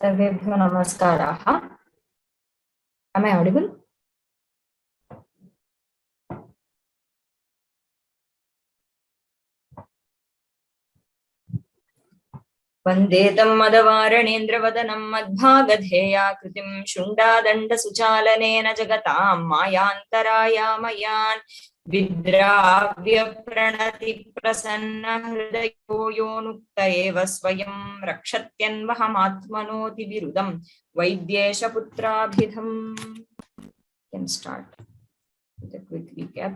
सर्वेभ्यो नमस्काराः. Am I audible? वन्देतं मदवारणेन्द्रवदनं मद्भागधेयाकृतिं शुण्डादण्डसुचालनेन जगतां मायान्तरायामयान् विद्राव्यप्रणतिप्रसन्नहृदयो योऽनुक्त एव स्वयं रक्षत्यन्वहमात्मनोति बिरुदं वैद्येशपुत्राभिधम्. Can start with a quick recap.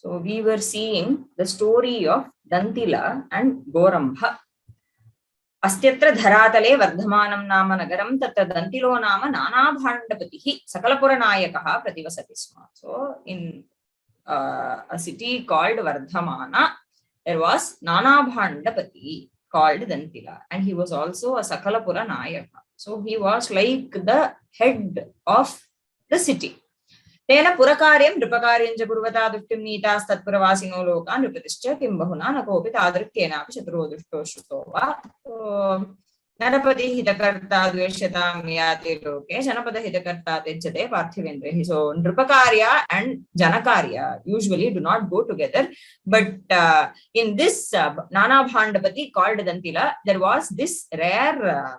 So we were seeing the story of Dantila and Gorambha. अस्त्यत्र धरातले वर्धमानं नाम नगरं तत्र दन्तिलो नाम नानाभाण्डपतिः सकलपुरनायकः प्रतिवसति स्म. So in a city called Vardhamana, there was Nanabhandapati called Dantila, and he was also a Sakalapura Nayaka. So he was like the head of the city. तेन पुरकार्यं नृपकार्यं च कुर्वता दुष्टिं नीतास्तत्पुरवासिनो लोकान् नृपतिश्च किं बहुना न कोऽपि तादृक्केनापि चतुरो दुष्टो श्रुतो वा. नरपतिः हितकर्ता द्वेष्यतां याते लोके जनपदहितकर्ता त्यज्यते पार्थिवेन्द्रैः. So नृपकार्य and janakarya usually do not go together, but in this Nanabhandapati called Dantila, there was this rare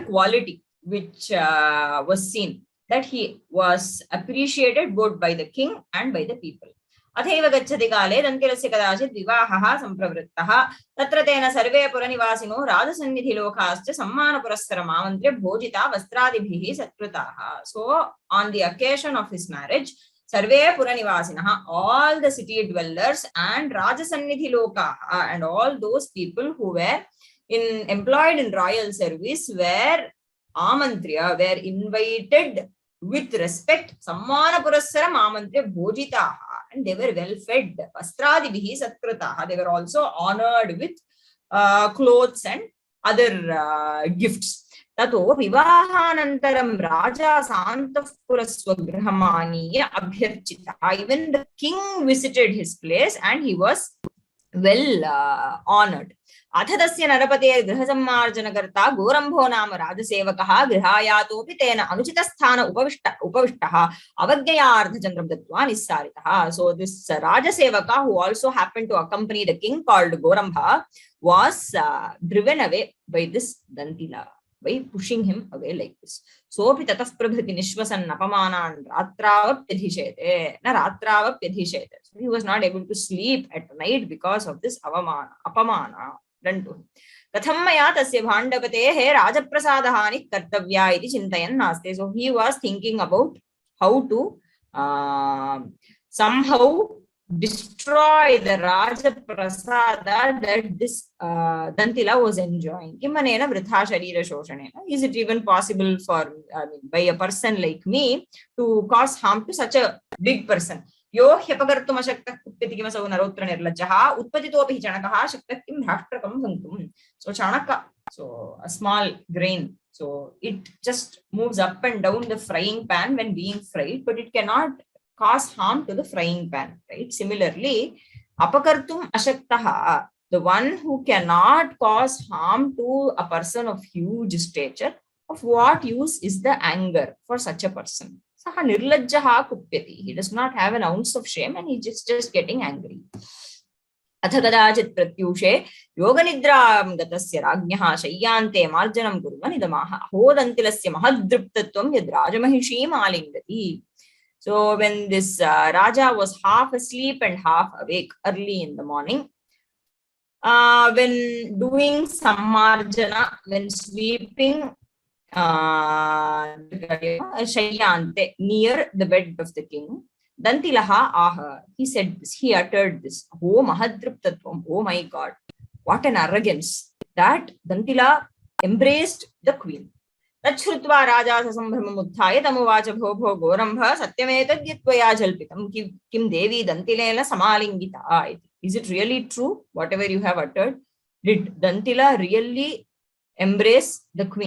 quality which was seen, that he was appreciated both by the king and by the people. अथैव गच्छति काले दन्तिलस्य कदाचित् विवाहः सम्प्रवृत्तः. तत्र तेन सर्वे पुरनिवासिनो राजसन्निधिलोकाश्च सम्मानपुरस्सरमामन्त्र्य भोजिता वस्त्रादिभिः सत्कृताः. So on the occasion of his marriage, survey पुरनिवासिनः, all the city dwellers, and rajasannidhilokaः, and all those people who were employed in royal service were amantriya, were invited with respect. Sammana purassaram amantriya bhojitaha, and they were well fed. Vastradibihi satkrataha, they were also honored with clothes and other gifts. Tato vivahanantaram raja santapura swagrahamaniya abhyarchitaha. Even the king visited his place and he was well honored. अथ तस्य नरपतेः गृहसम्मार्जनकर्ता गोरम्भो नाम राजसेवकः गृहायातोऽपि तेन अनुचितस्थान उपविष्टः अवज्ञयार्धचन्द्रं दत्त्वा निस्सारितः. So this Rajasevaka, who also happened to accompany the king called Gorambha, was driven away by this Dantila, by pushing him away like this. Sopi tatah prabhriti nishwasan apamanan ratravapyadhishete na ratravapyadhishete. So he was not able to sleep at night because of this apamana. कथं मया तस्य भाण्डपतेः राजप्रसादहानि कर्तव्या इति चिन्तयन् नास्ति. So he was thinking about how to somehow destroy the Rajaprasada that this Dantila was enjoying. Kimanena vritha sharira shoshanena. Is it even possible for by a person like me to cause harm to such a big person? यो ह्यपकर्तुम शक्तः कुप्यति किमसौ नरोत्र निर्लज्जः उत्पतितोऽपि चणकः शक्तः किं राष्ट्रकं हन्तुम्. So chanaka, so a small grain, so it just moves up and down the frying pan when being fried, but it cannot cause harm to the frying pan, right? Similarly, apakartum ashaktah, the one who cannot cause harm to a person of huge stature, of what use is the anger for such a person? Nirlajjaha kupyati. He does not have an ounce of shame and he's just getting angry. Atha kadachit pratyushe yoganidram gatasya rajnyaha shayyante marjanam kurvan idamaha hodantilasya mahadruptatvam yad rajamahishim alingati. So when this Raja was half asleep and half awake early in the morning, when doing sammarjana, when sweeping Shayyante, near the bed of the king, Dantilaha aha, he said this, he uttered this, oh mahadruptatvam, oh my God, what an arrogance, that Dantila embraced the queen. Tachrutva raja sasambhramam utthaya tamuvacha bho bho gorambha satyameta yatvaya jalpitam kim devi dantilena samalingita. Is it really true, whatever you have uttered? Did Dantila really embrace the queen?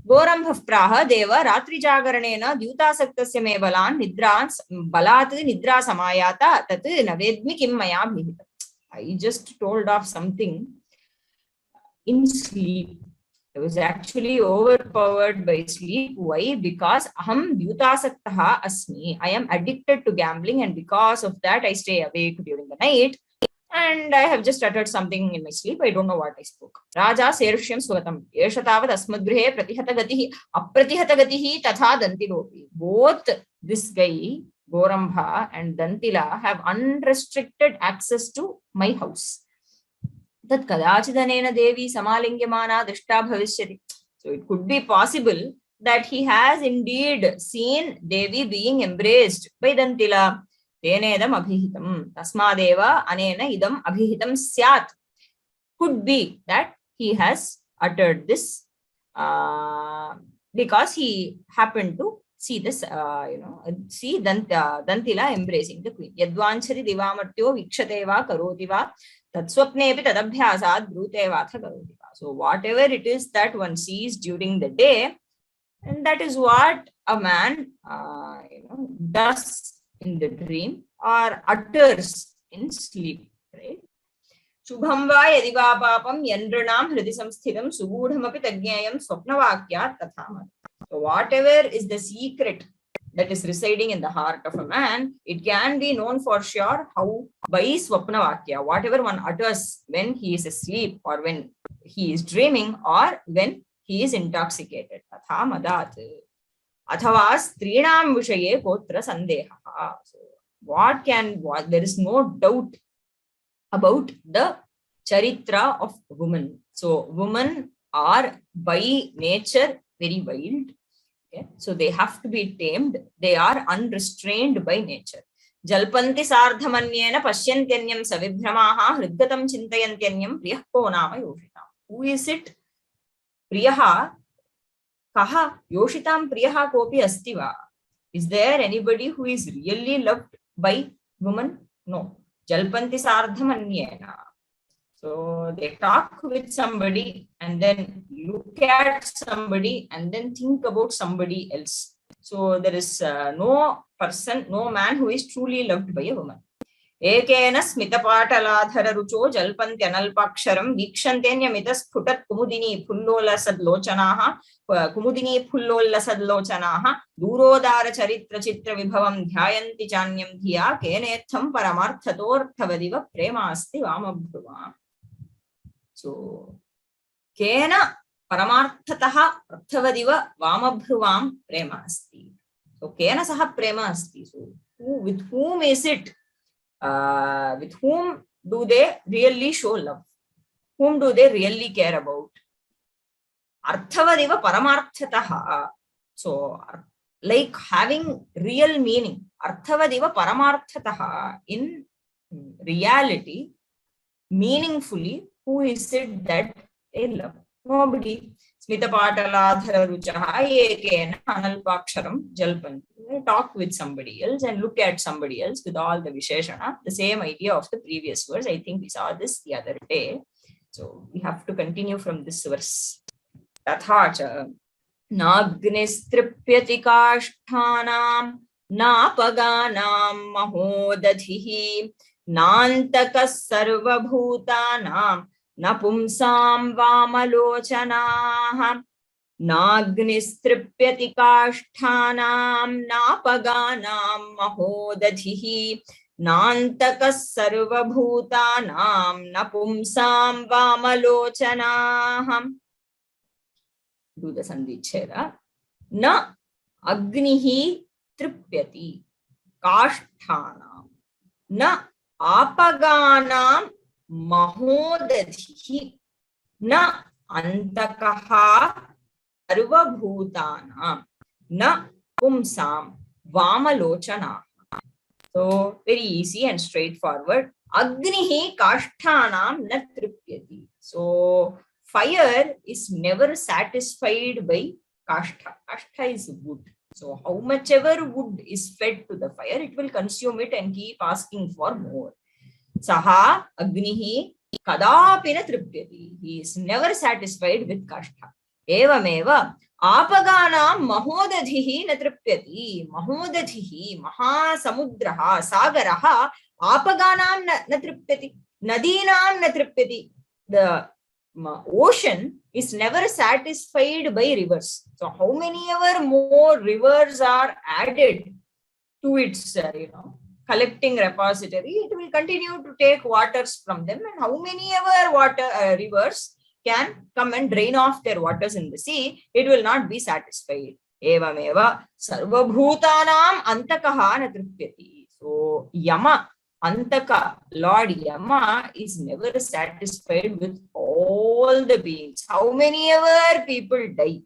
Gorambha praha deva ratri jagaranena dyutasaktasya me balan balat nidra samayata tat navedmi kim maya bhihita. I just told of something in sleep. I was actually overpowered by sleep. Why? Because aham vyutasaktaha asmi. I am addicted to gambling, and because of that, I stay awake during the night. And I have just uttered something in my sleep. I don't know what I spoke. Raja Sershyam Swatam. Yeshatavad Asmadgrihe Pratihata Gatihi Apratihata Gatihi Tatha Dantilopi. Both this guy, Gorambha and Dantila, have unrestricted access to my house. Tat Kadachidanena Devi Samalingamana Drishta Bhavishyati. So it could be possible that he has indeed seen Devi being embraced by Dantila. Tenedam abhihitam. Tasmadeva anena idam abhihitam syat. Could be that he has uttered this because he happened to see this, see Dantila embracing the queen. Yadvanchari divamartyo vikshate karoti va tatswapnepi tadabhyasad brute vatha karoti va. So whatever it is that one sees during the day, and that is what a man does in the dream or utters in sleep, right? Shubham va yadi va papam yandranam hridi samsthitam sugudhamapi tajñayam swapnavakyat tathamad. So whatever is the secret that is residing in the heart of a man, it can be known for sure how by swapnavakya, whatever one utters when he is asleep or when he is dreaming or when he is intoxicated. Tathamadat. Athava strinam vishaye kotra sandeha. So there is no doubt about the charitra of women. So women are by nature very wild. Okay? So they have to be tamed. They are unrestrained by nature. Jalpanti sardhamanyena pashyantyanyam savibhramaha hridgatam chintayantyanyam priyahko nama yoshita. Who is it? Priyaha kaha yoshitam priyaha kopi asti va. Is there anybody who is really loved by women? No. Jalpanti sardhamanyena. So they talk with somebody and then look at somebody and then think about somebody else. So there is no person, no man who is truly loved by a woman. Ekena smitapaataladhara rucho jalpantyanalpaksharam vikshantenya sputat kumudini pullola sadlochanaha durodara charitra chitra vibhavam dhyayanti chanyam dhiya kenetham paramarthatorthavadiva prema asti vamabhruva. So kena paramarthataha arthavadiva vamabhruvam prema asti. So kena saha prema asti. So with whom is it? With whom do they really show love? Whom do they really care about? Arthavadiva paramarthataha. So, like having real meaning. Arthavadiva paramarthataha. In reality, meaningfully, who is it that they love? Nobody. Smitapaataladhara ruchaha ekena analpaksharam jalpanti. Talk with somebody else and look at somebody else with all the visheshana. The same idea of the previous verse. I think we saw this the other day. So we have to continue from this verse. Tathacha nagnistripyati kashthanam napaganam mahodadhihi nantakas sarvabhutanam napumsam vamalochanaha. Nagnistripyati kashthanam napaganam mahodadhihi nantakas sarvabhutanam napumsam vamalochanaha. Do the sandhichera. Na agnihi tripyati kashthanam na apaganam mahodadhihi na antakaha sarvabhutanam na pumsam vamalochana. So very easy and straightforward. Agnihi kashthanam na tripyati. So fire is never satisfied by kashtha. Kashtha is wood. So how much ever wood is fed to the fire, it will consume it and keep asking for more. Saha agnihi kadapina tripyati. He is never satisfied with kashtha. Evameva apaganam mahodadhihi na tripyati. Mahodadhihi mahasamudraha sagaraha apaganam na tripyati. Nadinam na tripyati. The ocean is never satisfied by rivers. So how many ever more rivers are added to its, collecting repository, it will continue to take waters from them. And how many ever rivers can come and drain off their waters in the sea, it will not be satisfied. Evameva sarvabhutanam antakaha na tripyati. So Yama, Antaka, Lord Yama is never satisfied with all the beings. How many ever people die,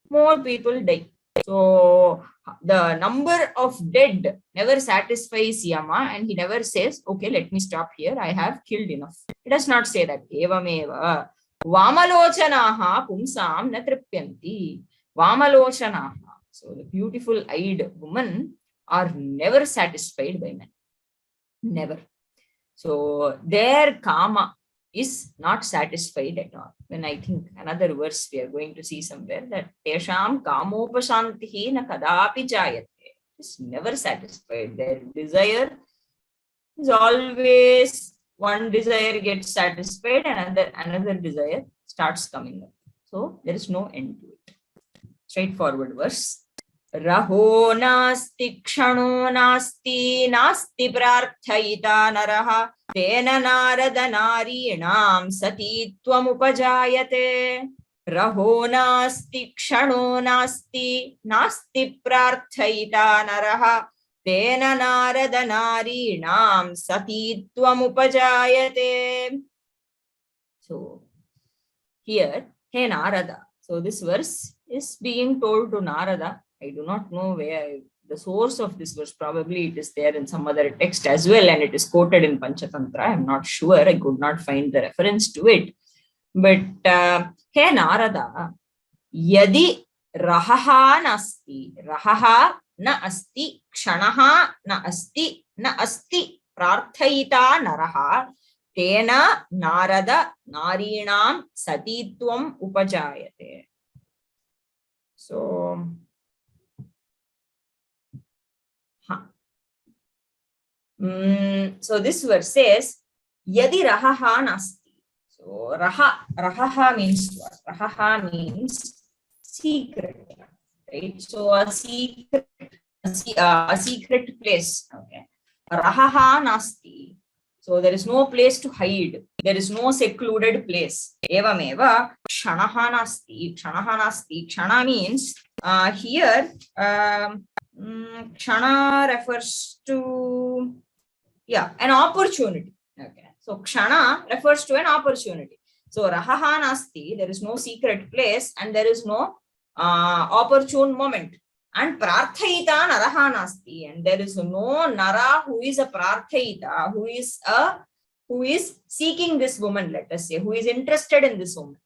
more people die. So the number of dead never satisfies Yama, and he never says, okay, let me stop here, I have killed enough. He does not say that. Evameva Vamalochanaha pumsam na tripyanti. Vamalochanaha. So the beautiful eyed women are never satisfied by men. Never. So their kama is not satisfied at all. When I think another verse we are going to see somewhere, that tesham kamopashantihi na kadapi jayate, is never satisfied. Their desire is always, one desire gets satisfied and another desire starts coming up. So there is no end to it. Straightforward verse. Raho nasti kshano nasti nasti prarthayita naraha tena narada narinam satitvam upajayate. Raho nasti kshano nasti nasti prarthayita naraha tena narada narinam satitvam upajayate. So here, hey Narada. So this verse is being told to Narada. I do not know where the source of this verse. Probably it is there in some other text as well, and it is quoted in Panchatantra. I am not sure. I could not find the reference to it. But hey Narada, yadi rahaha nasti, rahaha na asti, kshanaha na asti, prarthayita naraha, tena narada narinam satitvam upajayate. So, so this verse says, yadi rahaha nasti. So rahaha means what? Rahaha means secret, right? So a secret place. Okay. Rahaha nasti. So there is no place to hide. There is no secluded place. Evameva kshanaha nasti. Kshanaha nasti. Kshana means here kshana refers to an opportunity. Okay. So kshana refers to an opportunity. So rahaha nasti, there is no secret place and there is no opportune moment. And prarthayita naraha nasti, and there is no nara who is a prarthayita, who is seeking this woman, let us say, who is interested in this woman.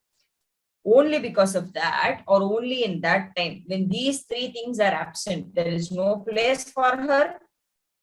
Only because of that, or only in that time, when these three things are absent, there is no place for her,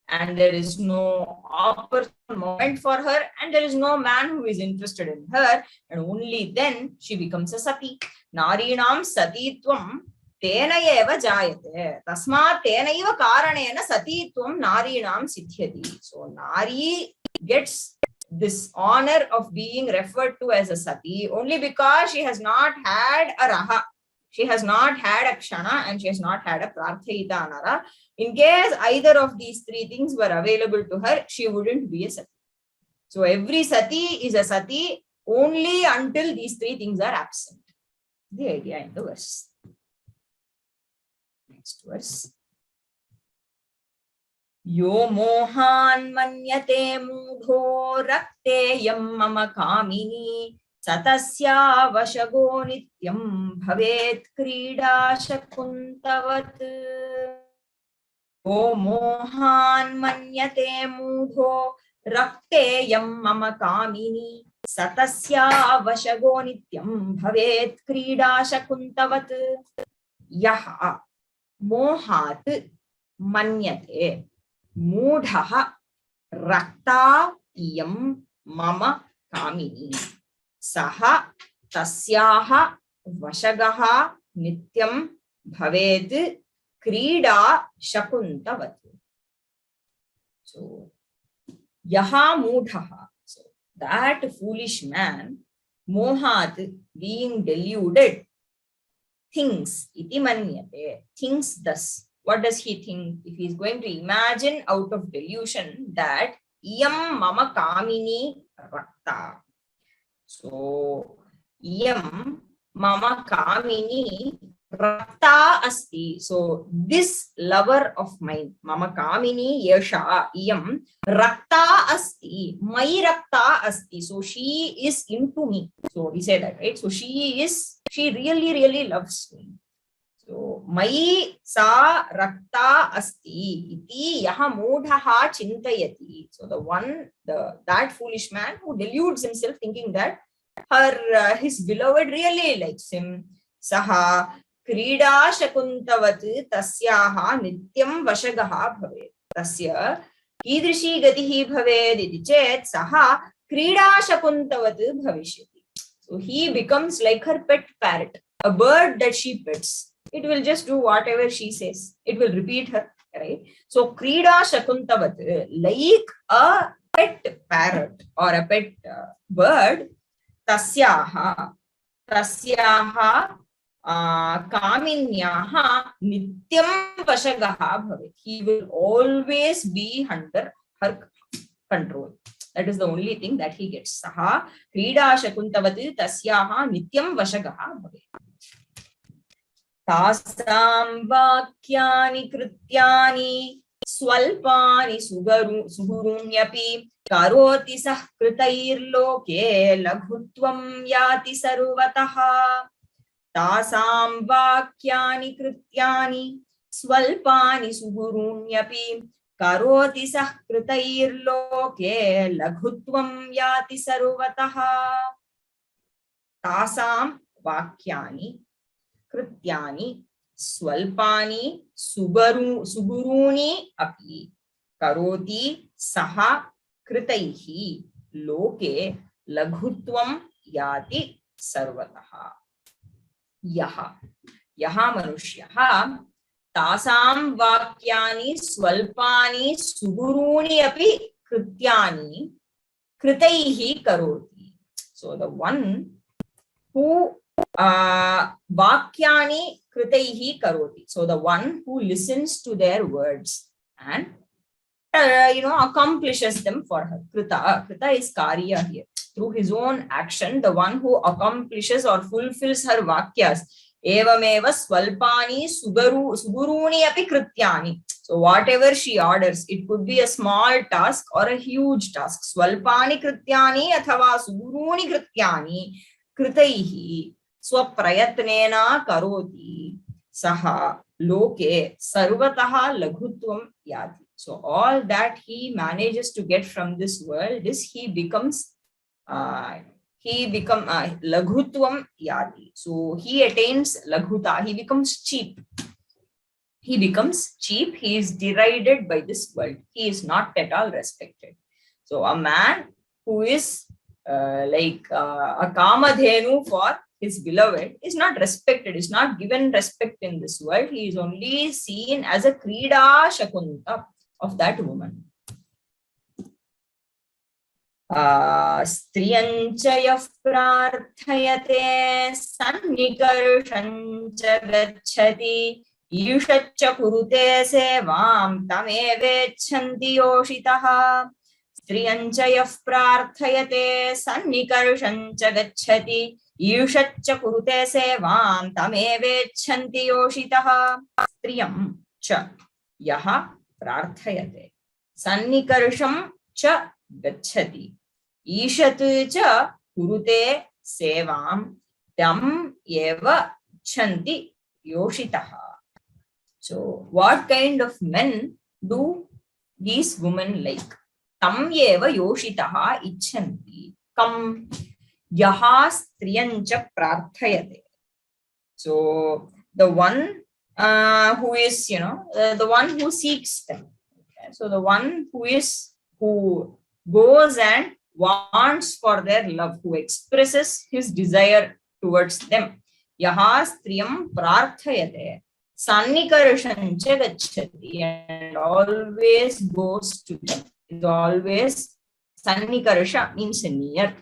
and there is no opportune moment for her, and there is no man who is interested in her, and only then she becomes a sati. Narinam satitvam tena eva jayate. Tasmat tena eva karanena satitvam narinam siddhyati. So Nari gets this honor of being referred to as a sati only because she has not had a raha. She has not had a kshana and she has not had a prarthayita nara. In case either of these three things were available to her, she wouldn't be a sati. So every sati is a sati only until these three things are absent. The idea in the verse. Next verse. Yo mohan manyate mudho rakte yam mama kamini satasya vashago nityam bhavet krida shakuntavat. Yo mohan manyate mudho rakte yam mama kamini satasya vashago nityam bhavet krida shakuntavat. Yaha mohat manyate mudhaha rakta yam mama kamini saha tasyaha vashagaha nityam bhavet krida shakuntavat. So yaha mudhaha, so that foolish man, mohat, being deluded, thinks, iti manyate, thinks thus. What does he think? If he is going to imagine out of delusion that iyam mama kamini rakta. So, iyam mama kamini rakta asti. So, this lover of mine, mama kamini yesha iyam rakta asti, mai rakta asti. So, she is into me. So, we say that, right? So, she really, really loves me. So, mai sa rakta asti iti yaha moodhaha chintayati. So, that foolish man who deludes himself thinking that his beloved really likes him. Saha krida shakuntavat tasyaha nityam vashagaha bhavet. Tasya kidrishi gatihi bhaved iti chet saha krida shakuntavat bhavishyati. So, he becomes like her pet parrot, a bird that she pets. It will just do whatever she says. It will repeat her, right? So, krida shakuntavat, like a pet parrot or a pet bird, tasyaha kaminyaha nityam vashagaha bhavet. He will always be under her control. That is the only thing that he gets. Saha krida shakuntavat tasyaha nityam vashagaha bhavet. Tasam vakyani krityani swalpani sugurunyapi karoti sah kritairloke laghutvam yati sarvataha. Tasam vakyani krityani swalpani sugurunyapi karoti sah kritairloke laghutvam yati sarvataha. Tasam vakyani krityani swalpani suguruni api karoti saha kritaihi loke laghutvam yati sarvataha. Yaha manushyah tasam vakyani swalpani suguruni api krityani kritaihi karoti. So the one who vakyani kritaihi karoti. So the one who listens to their words and accomplishes them for her. Krita is karya here. Through his own action, the one who accomplishes or fulfills her vakyas. Evameva swalpani suguruni api krityani. So whatever she orders, it could be a small task or a huge task. Swalpani krityani athava suguruni krityani kritaihi swaprayatnena karoti saha loke sarvataha laghutvam yati. So all that he manages to get from this world is he becomes laghutvam yati. So he attains laghuta, he becomes cheap. He is derided by this world. He is not at all respected. So a man who is like a kamadhenu for his beloved is not respected, is not given respect in this world. He is only seen as a krida shakunta of that woman. Striyanchayah prarthayate sannikarshanja gacchati yushacha kurute sevam tamevechanti yoshitaha. Striyanchayah prarthayate sannikarshanja gacchati yushacha kurute sevam tamevechanti yoshitaha. Striyam cha yaha prarthayate sannikarsham cha gacchati ishat cha kurute sevam tam eva chanti yoshitaha. So what kind of men do these women like? Tam eva yoshitaha icchanti. Kam yaha striyancha prarthayate. So the one who is, the one who seeks them. Okay? So the one who goes and wants for their love, who expresses his desire towards them. Yaha striyam prarthayate sannikarashancha gacchati, and always goes to them. Is always, sannikarasha means near.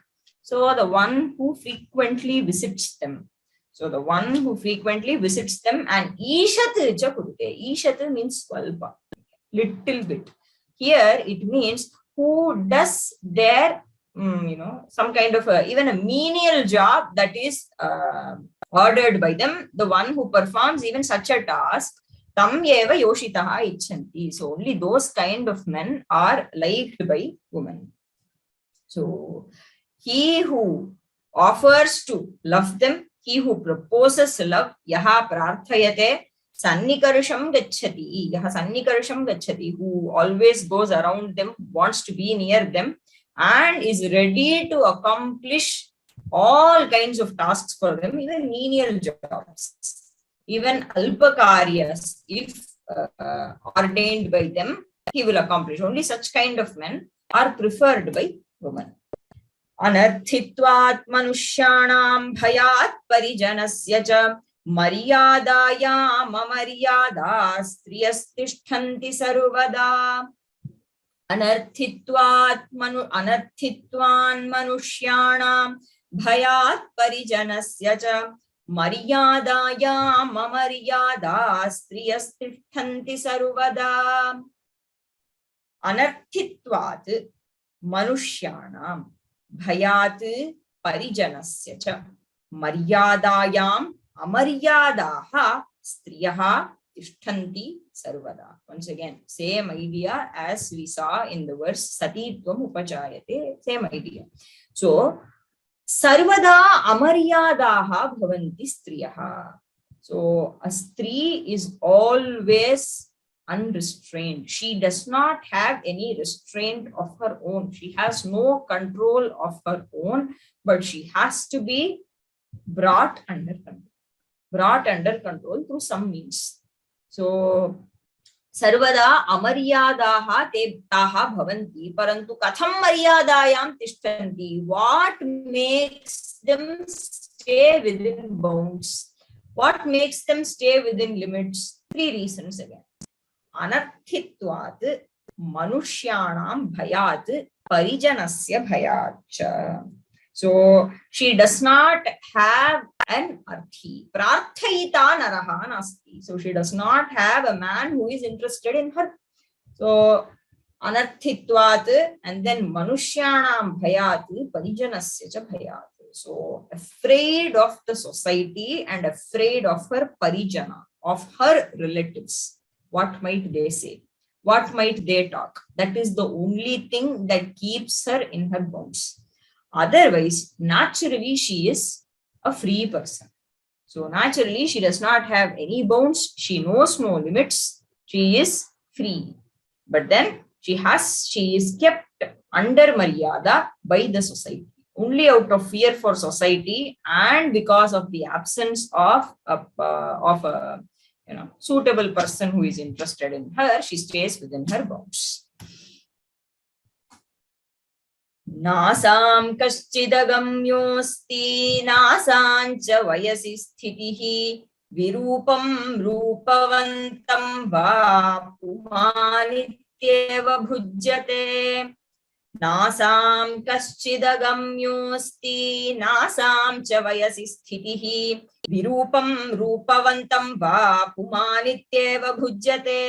So the one who frequently visits them. So the one who frequently visits them, and Ishat cha kurute. Ishat means swalpa, little bit. Here it means who does their, some kind of even a menial job that is ordered by them. The one who performs even such a task, tam eva yoshitaha ichanti. So only those kind of men are liked by women. So he who offers to love them, he who proposes love, yaha prarthayate sannikarsham gacchati, yaha sannikarsham gacchati, who always goes around them, wants to be near them, and is ready to accomplish all kinds of tasks for them, even menial jobs, even alpakaryas, if ordained by them, he will accomplish. Only such kind of men are preferred by women. Anarthitvat manusyanam bhayat parijanasya cha maryadayam amaryada striyastishtanti sarvada. Anarthitvan manusyanam bhayat parijanasya cha maryadayam amaryada striyastishtanti sarvada. Anarthitvat manusyanam bhayat parijanasya cha maryadayam amaryadaha striyaha tishtanti sarvada. Once again, same idea as we saw in the verse satitvam upachayate, same idea. So sarvada amaryadaha bhavanti striyaha. So a stree is always unrestrained. She does not have any restraint of her own. She has no control of her own, but she has to be brought under control through some means. So sarvada amaryadaha te taha bhavanti, parantu katham maryadayam tishtanti. What makes them stay within bounds? What makes them stay within limits? Three reasons again. Anarthitvat manushyanam bhayat parijanasya bhayat. So she does not have an arthi. Prarthayita naraha nasti. So she does not have a man who is interested in her. So anarthitvat, and then manushyanam bhayat parijanasya cha bhayat. So afraid of the society and afraid of her parijana, of her relatives. What might they say? What might they talk? That is the only thing that keeps her in her bounds. Otherwise, naturally, she is a free person. So naturally, she does not have any bounds. She knows no limits. She is free. But then she is kept under maryada by the society. Only out of fear for society and because of the absence of a suitable person who is interested in her, she stays within her bounds. Nasam kaschidagamyosti nasancha vayasi sthitihi virupam rupavantam va pumanityeva bhujyate. Nasam kaschidagamyosti nasam cha vayasi sthitihi virupam rupavantam va pumanityeva bhujyate.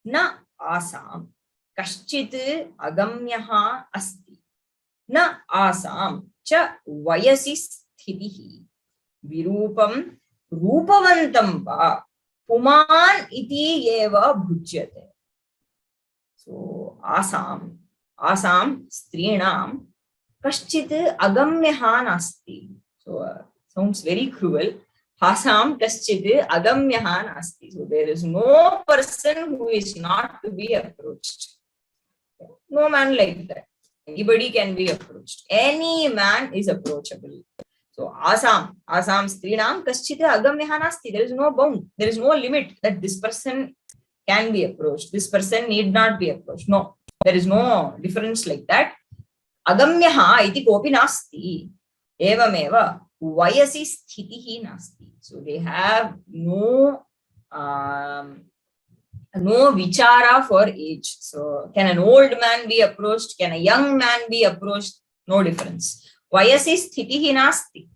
Na asam kaschit agamyaha asti. Na asam cha vayasi sthitihi virupam rupavantam va puman iti eva bhujyate. So asam strinam kaschit agamyaha nasti. So sounds very cruel. Asam kaschit agamyaha nasti. So there is no person who is not to be approached. No man like that. Anybody can be approached. Any man is approachable. So asam strinam kaschit agamyaha nasti. There is no bound. There is no limit that this person can be approached. This person need not be approached. No, there is no difference like that. Agamyaha iti kopi nasti. Evameva vayasi sthitihi nasti. So they have no no vichara for age. So can an old man be approached? Can a young man be approached? No difference. Vayasi sthitihi nasti.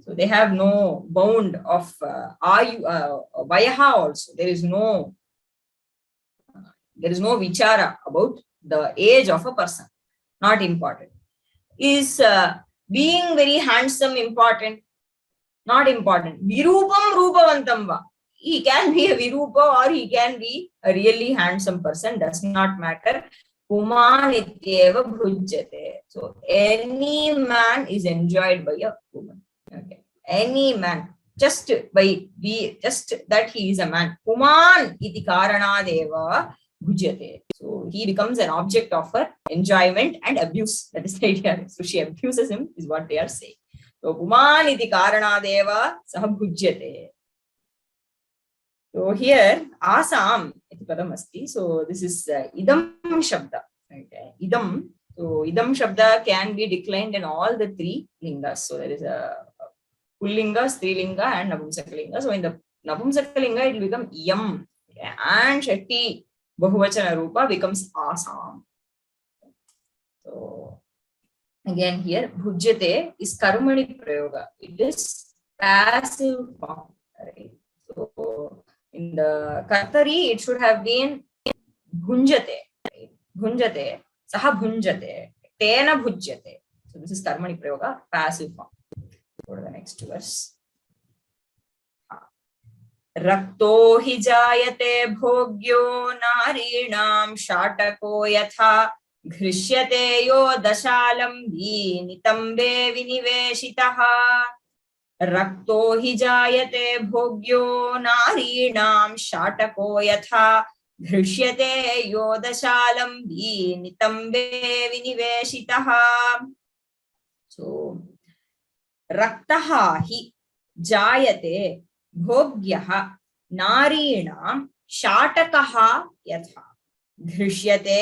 So they have no bound of vayaha also. There is no vichara about the age of a person. Not important. Is being very handsome important? Not important. Virupam rupavantam va. He can be a virupa or he can be a really handsome person. Does not matter. Puman ityeva bhujyate. So any man is enjoyed by a woman. Okay. Any man. Just that he is a man. Puman iti karanadeva bhujyate. So he becomes an object of her enjoyment and abuse. That is the idea. So she abuses him, is what they are saying. So puman iti karanadeva sah bhujyate. So here asam iti padam asti. So this is idam shabda. Okay. Idam. So idam shabda can be declined in all the three lingas. So there is a pullinga, strilinga and napumsakalinga. So in the napumsakalinga it will become yam. Okay. And shatti bahuvachana rupa becomes asam. So again here bhujyate is karmani prayoga. It is passive form. Right? So in the kartari it should have been bhunjate. Right? Bhunjate, saha bhunjate, tena bhujyate. So this is karmani prayoga, passive form. Go to the next verse. Rakto hi jayate bhogyo narinam shatako yatha घृष्यते यो दशालंबी नितंबे विनिवेशितः रक्तो हि जायते भोग्यो नारीणां शाटको यथा घृष्यते यो दशालंबी नितंबे विनिवेशितः. So रक्तः हि जायते भोग्यः नारीणां शाटकः यथा घृष्यते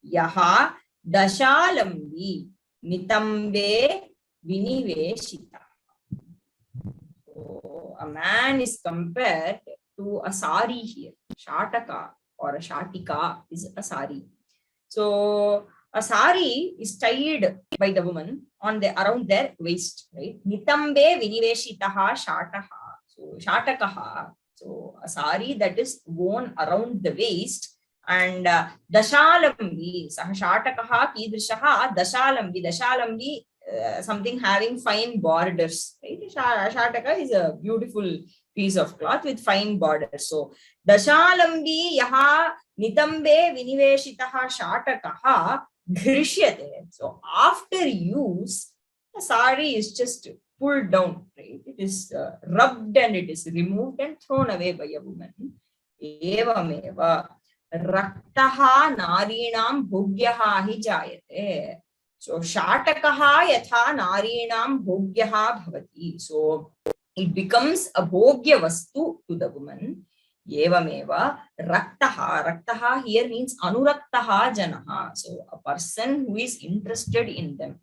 yaha dashalambi nitambe viniveshita. So a man is compared to a sari here. Shataka or a shatika is a sari. So a sari is tied by the woman on the around their waist, right? Nitambe viniveshitaha shataha. So shatakaha. So a sari that is worn around the waist. And dashalambi, saha shatakaha kidrishaha dashalambi. Dashalambi, something having fine borders. Right? Shataka is a beautiful piece of cloth with fine borders. So dashalambi yaha nitambe viniveshitaha shatakaha grishyate. So after use, the sari is just pulled down. Right? It is rubbed and it is removed and thrown away by a woman. Evameva. Raktaha narinam bhogyaha hi jayate. So shatakaha yatha narinam bhogyaha bhavati. So it becomes a bhogya vastu to the woman. Evameva raktaha. Raktaha here means anuraktaha janaha. So a person who is interested in them.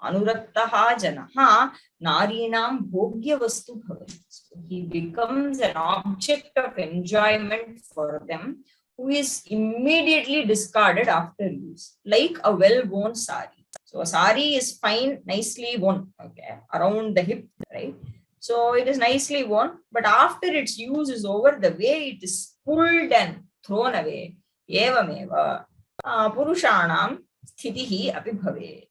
Anuraktaha janaha narinam bhogya vastu bhavati. So he becomes an object of enjoyment for them, who is immediately discarded after use, like a well-worn sari. So a sari is fine, nicely worn, okay, around the hip, right? So it is nicely worn, but after its use is over, the way it is pulled and thrown away, evameva purushanam sthitihi api bhavet.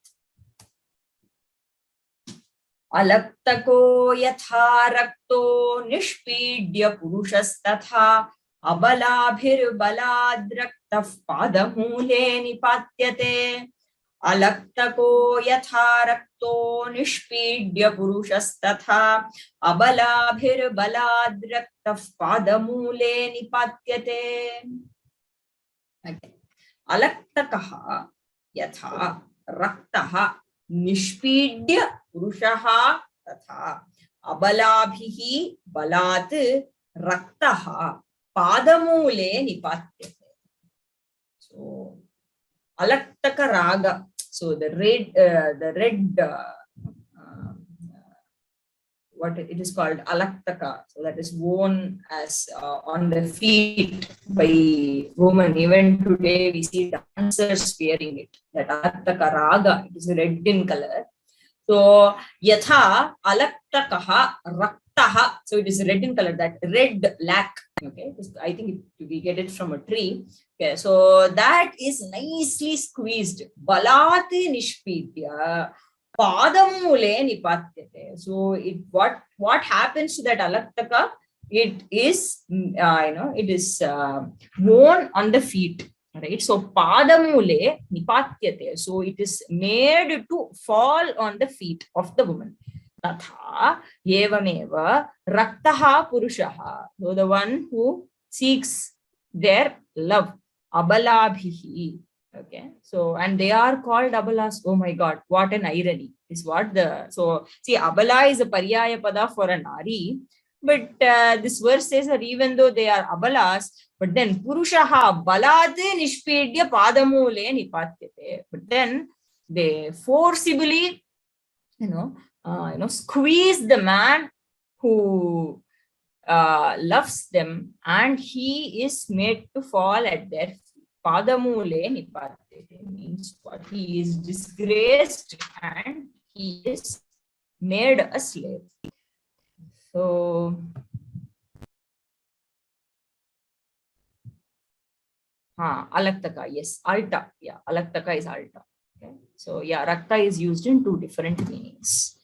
Alaktako yatha rakto nishpidya purushastatha अबलाभिर्बलाद्रक्तः पादमूले निपात्यते. अलक्तको यथा रक्तो निष्पीड्य पुरुषस्तथा अबलाभिर्बलाद्रक्तः पादमूले निपात्यते. अलक्तकः यथा रक्तः निष्पीड्य पुरुषः तथा अबलाभिः बलात् रक्तः padamule nipatyate. So alaktaka raga. So the red what it is called alaktaka. So that is worn as on the feet by women. Even today we see dancers wearing it. That alaktaka raga, it is red in color. So yatha alaktakaha raktaha. So it is red in color, that red lac. Okay, I think we get it from a tree. Okay, so that is nicely squeezed. Balati nishpidya padamule nipatyate. So what happens to that alaktaka? It is it is worn on the feet. Right, so padamule nipatyate. So it is made to fall on the feet of the woman. Tatha evameva raktaha purushaha. So the one who seeks their love, abalabhihi. Okay, so and they are called abalas. Oh my God, what an irony! Is what the so see, abala is a paryaya pada for a nari, but this verse says that even though they are abalas, but then purushaha balad nishpedya padamule nipatyate. But then they forcibly, squeeze the man who loves them, and he is made to fall at their feet. Padamule nipatyate means what? He is disgraced and he is made a slave. So alaktaka, yes, alta. Yeah, alaktaka is alta. Okay. So yeah, rakta is used in two different meanings.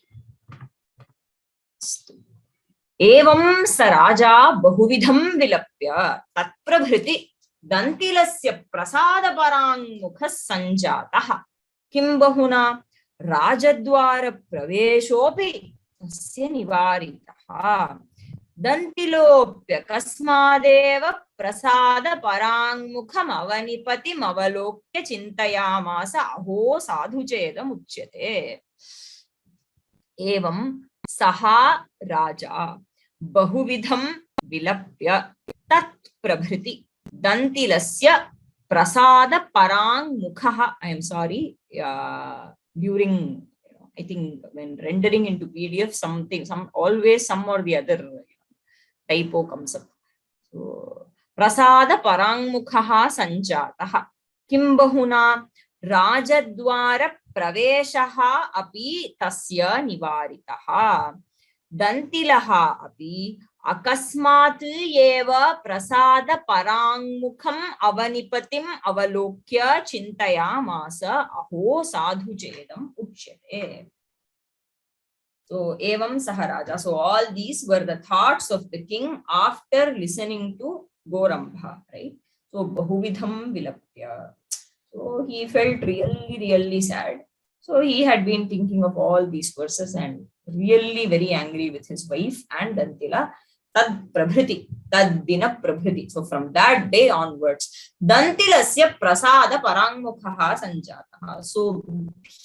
Evam sa raja bahuvidham vilapya tatprabhriti dantilasya prasada parangmukha sanjataha kim bahuna rajadwara praveshopi tasya nivaritaha dantilopya kasmadeva prasada parangmukham avanipatim avalokya chintayamasa aho sadhuchedam uchyate. Evam saha raja bahuvidham vilapya tat prabhriti dantilasya prasada parang mukha. I am sorry, during I think when rendering into PDF, always some or the other typo comes up. So prasada parang mukha sanjataha kim bahuna rajadwara praveshaha api tasya nivaritaha dantilaha api akasmat eva prasada parangmukham avanipatim avalokya chintayamasa aho sadhu chedam uchyate. So evam saharaja. So all these were the thoughts of the king after listening to Gorambha, right? So bahuvidham vilapya. So he felt really, really sad. So he had been thinking of all these verses and really very angry with his wife and Dantila. Tad prabhriti, tad dina prabhriti. So from that day onwards, Dantilasya prasada parangmukhaha sanjataha. So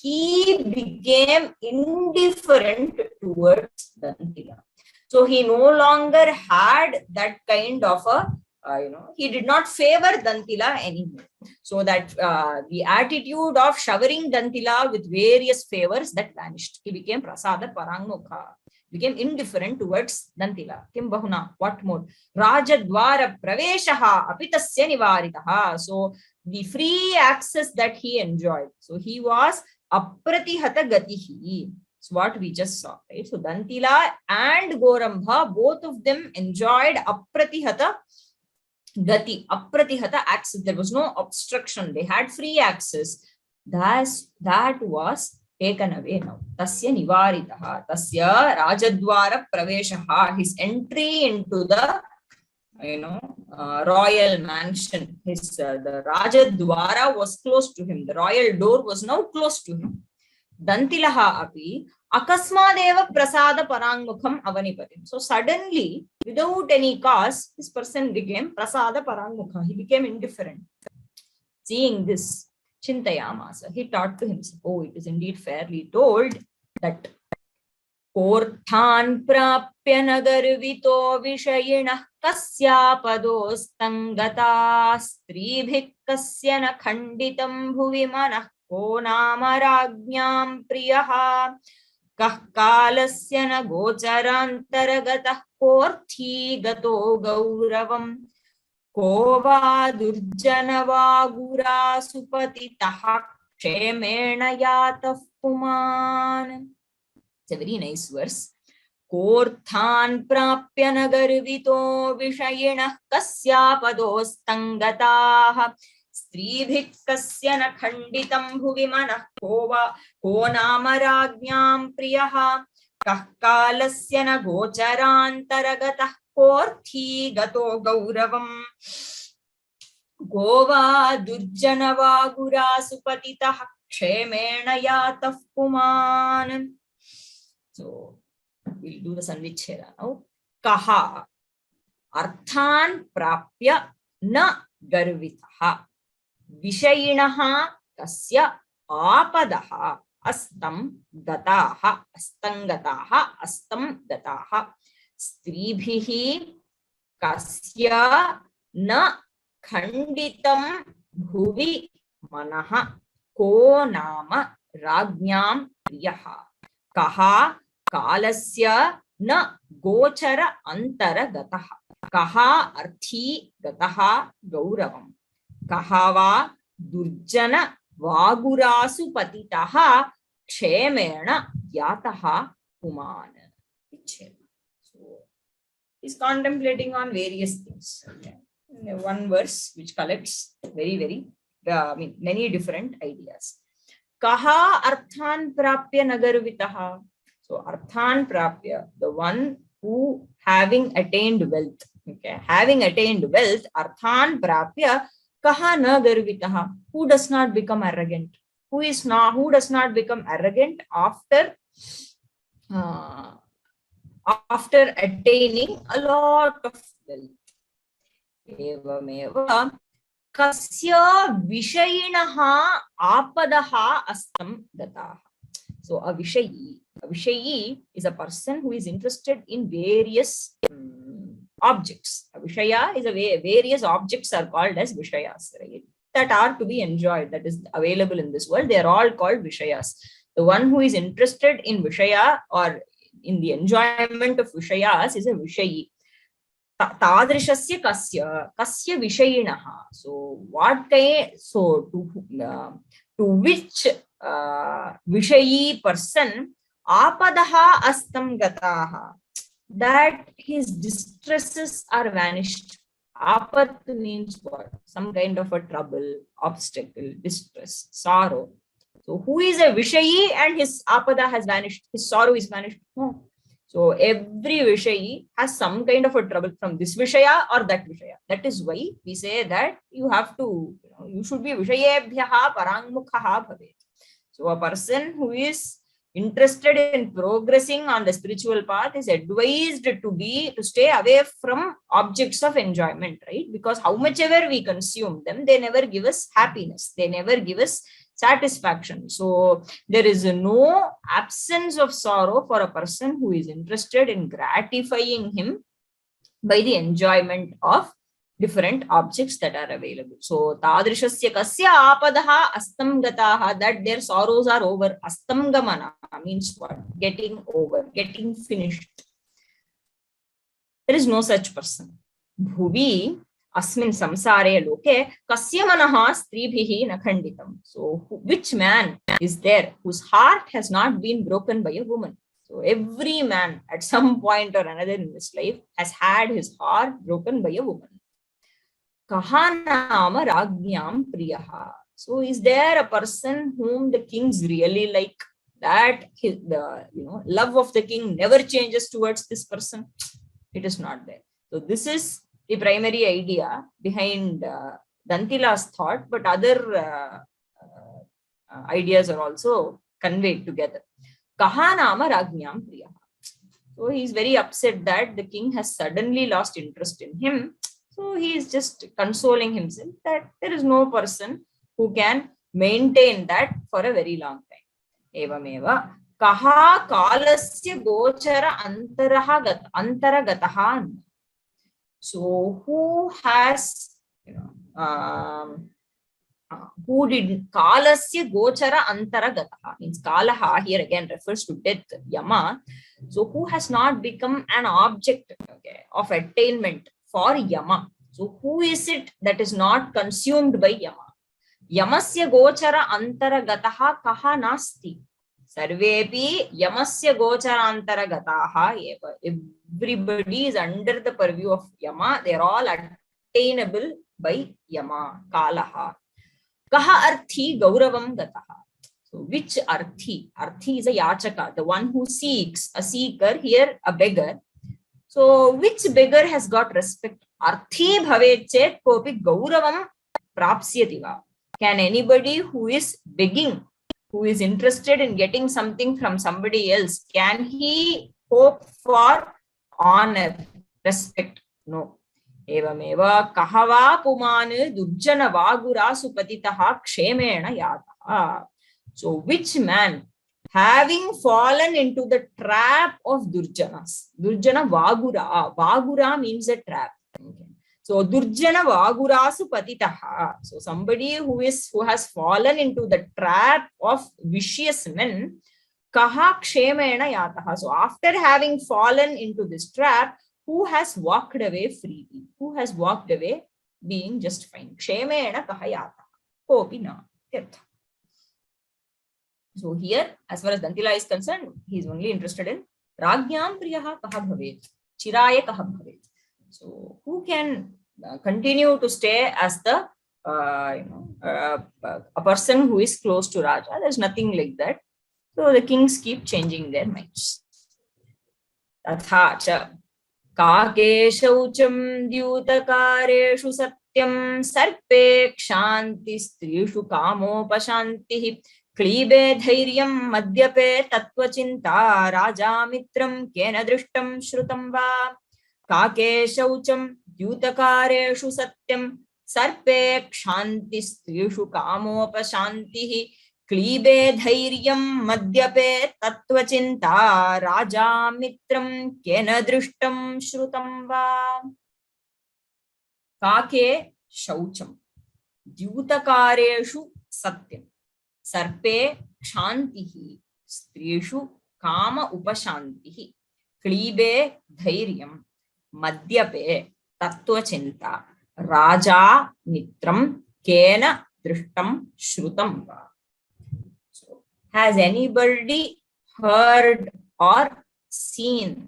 he became indifferent towards Dantila. So he no longer had that kind of a he did not favor Dantila anymore. So that the attitude of showering Dantila with various favors, that vanished. He became prasada parangmukha, became indifferent towards Dantila. Kim bahuna, what more? Rajadwara praveshaha apitasya nivaritaha. So the free access that he enjoyed. So he was apratihata gatihi. It's what we just saw, right? So Dantila and Gorambha, both of them enjoyed apratihata gati, apratihata access. There was no obstruction. They had free access. That was taken away now. Tasya nivaritaha. Tasya rajadwara praveshaha. His entry into the royal mansion. His the rajadwara was close to him. The royal door was now close to him. Dantilaha api akasmadeva prasada parangmukham avanipatim. So suddenly, without any cause, this person became prasada parangmukha. He became indifferent. Seeing this, chintayamasa, he thought to himself, oh, it is indeed fairly told that Korthan prapya nagarvito vishayinah kasya padostangata stribhik kasya na khanditam bhuvi manah ko nama rajñam priyaha कः कालस्य न गोचरान्तरगतः कोऽर्थी गतो गौरवम् को वा दुर्जनवागुरासुपतितः क्षेमेण यातः पुमान्. It's a very nice verse. कोऽर्थान् प्राप्य न गर्वितो विषयिणः कस्यापदोस्तङ्गताः स्त्रीभिः कस्य न खण्डितं भुवि मनः को नाम राज्ञां प्रियः कः कालस्य न गोचरान्तरगतः कोऽर्थी गतो गौरवम् को वा दुर्जनवागुरासुपतितः क्षेमेण यातः पुमान्. So we'll do the sanvichera now. Kaha arthan prapya na garvitaha vishayinaha kasya apadaha astam gataha stribhihi kasya na khanditam bhuvi manaha ko nama rajñam priyaha kaha कालस्य न गोचर अंतरगतः कः अर्थी गतः गौरवम् कः वा दुर्जन वागुरासुपतितः क्षेमेण यातः पुमान्. So he's contemplating on various things. Okay. One verse which collects very many different ideas. Kaha arthan prapya nagarvitaha. So arthan prapya, the one who having attained wealth, okay, having attained wealth, arthan prapya kaha na garvitaha, who does not become arrogant, who does not become arrogant after attaining a lot of wealth. Evameva kasya vishayinaha apadaha astam gataha. So a vishayi is a person who is interested in various objects. A vishaya is various objects are called as vishayas, right? That are to be enjoyed, that is available in this world. They are all called vishayas. The one who is interested in vishaya or in the enjoyment of vishayas is a vishayi. Tadrishasya kasya vishayinaha. So what kind? So to which vishayi person apadaha astam gataha, that his distresses are vanished. Apat means what? Some kind of a trouble, obstacle, distress, sorrow. So who is a vishayi and his apada has vanished, his sorrow is vanished? No. So every vishayi has some kind of a trouble from this vishaya or that vishaya. That is why we say that you have to, you should be vishayebhyaha parangmukhaha bhavet. So a person who is interested in progressing on the spiritual path is advised to stay away from objects of enjoyment, right? Because how much ever we consume them, they never give us happiness. They never give us satisfaction. So there is no absence of sorrow for a person who is interested in gratifying him by the enjoyment of different objects that are available. So tadrishasya kasya apadaha astam gataha, that their sorrows are over. Astam gamana means what? Getting over, getting finished. There is no such person. Bhuvi asmin samsare loke kasya manaha stribhihi nakhanditam. So which man is there whose heart has not been broken by a woman? So every man at some point or another in his life has had his heart broken by a woman. Kahanama rajñam priyaha. So is there a person whom the kings really like, that the love of the king never changes towards this person? It is not there. So this is the primary idea behind Dantila's thought, but other ideas are also conveyed together. Kahanama rajñam priyaha. So he is very upset that the king has suddenly lost interest in him. So he is just consoling himself that there is no person who can maintain that for a very long time. Evameva kaha kalasya gochara antaragataha. So who has who did kalasya gochara antaragataha, means kalaha here again refers to death, yama. So who has not become an object, okay, of attainment for yama. So who is it that is not consumed by yama? Yamasya gochara antaragataha kaha nasti. Sarvepi yamasya gochara antaragataha eva. Everybody is under the purview of yama. They are all attainable by yama, kalaha. Kaha arthi gauravam gataha. So which arthi? Arthi is a yachaka, the one who seeks, a seeker, here a beggar. So which beggar has got respect? Arthi bhavechet kopi gauravam prapsyati va. Can anybody who is begging, who is interested in getting something from somebody else, can he hope for honor, respect? No. Evameva kahava puman durjana vagura supatitaha kshemena yataha. So which man, having fallen into the trap of durjanas, durjana vagura, vagura means a trap. Okay. So durjana vagurasu patitaha. So somebody who has fallen into the trap of vicious men, kaha kshemena yataha. So after having fallen into this trap, who has walked away freely? Who has walked away being just fine? Kshemena kaha yataha. Kopi na. So here, as far as Dantila is concerned, he is only interested in Rajnyam Priyaha kaha bhavet, Chiraya kaha bhavet. So who can continue to stay as the a person who is close to Raja? There's nothing like that. So the kings keep changing their minds. Tatha cha kake shaucham dyutakareshu satyam sarpe kshanti strishu kamo pashanti क्लीबे धैर्यं मद्यपे तत्त्वचिन्ता राजा मित्रं केन दृष्टं श्रुतं वा काके शौचं द्यूतकारेषु सत्यं सर्पे क्षान्ति स्त्रीषु कामोपशान्तिः क्लीबे धैर्यं मद्यपे तत्त्वचिन्ता राजा मित्रं केन दृष्टं श्रुतं वा काके शौचं द्यूतकारेषु सत्यं सर्पे क्षान्तिः स्त्रीषु काम उपशान्तिः क्लीबे धैर्यं मद्यपे तत्त्वचिन्ता राजा मित्रं केन दृष्टं श्रुतं वा. So, has anybody heard or seen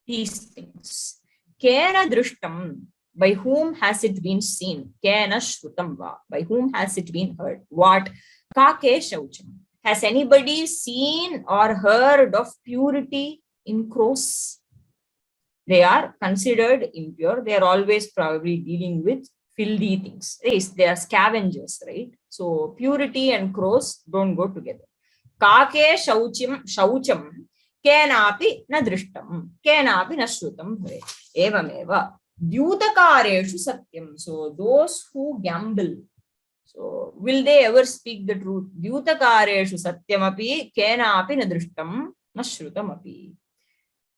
these things? Kena drishtam, by whom has it been seen? Kena shrutam va, by whom has it been heard? What? Kake shaucham. Has anybody seen or heard of purity in crows? They are considered impure. They are always probably dealing with filthy things. They are scavengers, right? So purity and crows don't go together. Kake shaucham kenapi na drishtam, kenapi na shrutam bhave. Evameva dyutakareshu satyam. So those who gamble, so will they ever speak the truth? Dyutakareshu satyamapi kenapi na drishtam na shrutamapi.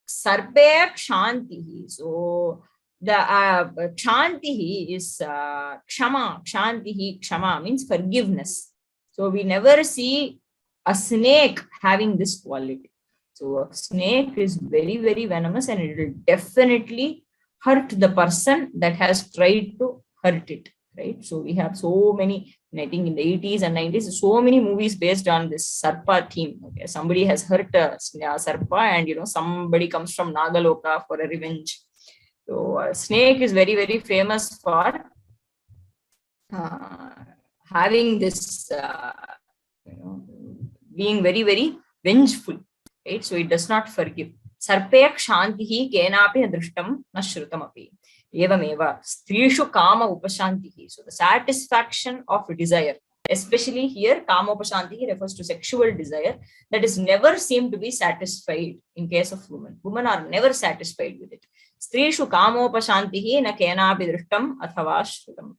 Sarpe kshantihi. So the kshantihi is kshama. Kshantihi, kshama means forgiveness. So we never see a snake having this quality. So a snake is very, very venomous and it will definitely hurt the person that has tried to hurt it, right? So we have so many, I think in the 80s and 90s, so many movies based on this Sarpa theme. Okay, somebody has hurt a Sarpa and somebody comes from Nagaloka for a revenge. So a snake is very, very famous for having this, being very, very vengeful, right? So it does not forgive. Sarpe kshantihi kenapi nadrishtam nashrutamapi. Evameva strishu kama upashantihi. So the satisfaction of desire, especially here kama upashantihi refers to sexual desire that is never seem to be satisfied in case of women. Women are never satisfied with it. Strishu kama upashantihi na kenapi drishtam athava shrutam.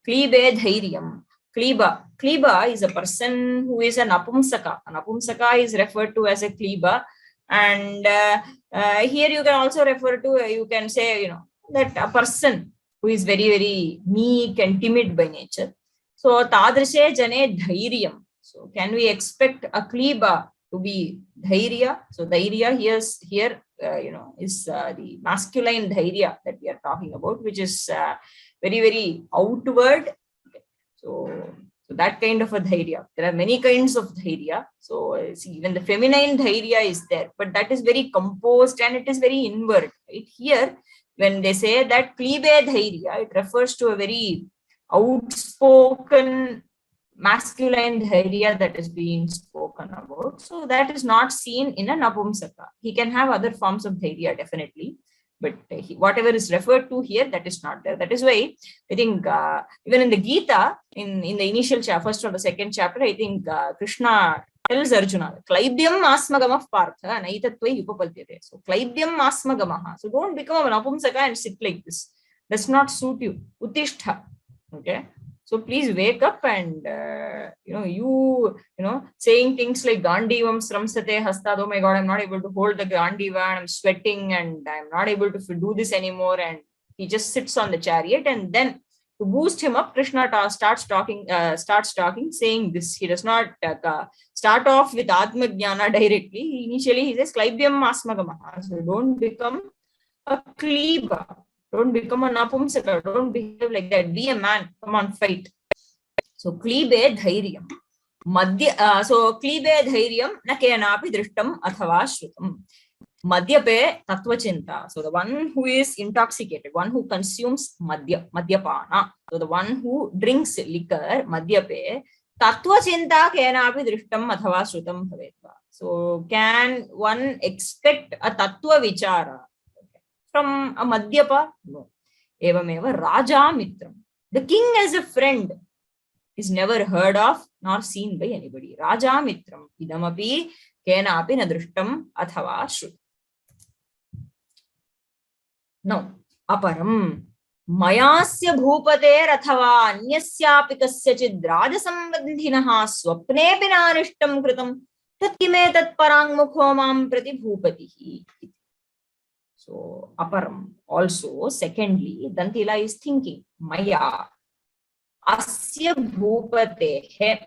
Klibe dhairyam. Kliba. Kliba is a person who is an apumsaka. An apumsaka is referred to as a kliba. And here you can also refer to, you can say, that a person who is very, very meek and timid by nature. So tadrishe jane dhairyam. So can we expect a kliba to be dhairya? So dhairya here is the masculine dhairya that we are talking about, which is very, very outward. So that kind of a dhairya. There are many kinds of dhairya. So see, even the feminine dhairya is there, but that is very composed and it is very inward. Right? Here, when they say that klibe dhairya, it refers to a very outspoken masculine dhairya that is being spoken about. So that is not seen in a napumsaka. He can have other forms of dhairya definitely, but whatever is referred to here, that is not there. That is why I think even in the Gita, in the initial first or the second chapter, I think Krishna tells Arjuna, Klaibyam asmagamah partha naitatvai upapadyate. So Klaibyam asmagamaha. So don't become an apumsaka and sit like this. Does not suit you. Utishtha. Okay. So please wake up and saying things like Gandivam Sramsate Hastad, oh my God, I'm not able to hold the Gandiva and I'm sweating and I'm not able to do this anymore. And he just sits on the chariot, and then to boost him up, Krishna starts talking, saying this. He does not start off with Atma Jnana directly. Initially, he says, Klaibyam Asmagamaha. So don't become a Kliba. Don't become a napumsaka. Don't behave like that. Be a man. Come on, fight. So klibe dhairyam. So klibe dhairyam na kenapi drishtam athava shrutam. Madhyape tattvachinta. So the one who is intoxicated, one who consumes madhyapana. So the one who drinks liquor, madhyape tattvachinta kenapi drishtam athava shrutam bhavetva. So can one expect a tattva vichara from a madhyapa? No. Evameva Raja Mitram. The king as a friend is never heard of nor seen by anybody. Raja Mitram. Idamapi kenapi nadrishtam athava shrut. Now, aparam. Mayasya bhupater athava anyasyapi kasyachid rajasambandhinaha swapne pinarishtam kritam tat kime tat parang mukho mam prati bhupatihi. So, aparam. Also, secondly, Dantila is thinking, Maya asya bhupatehe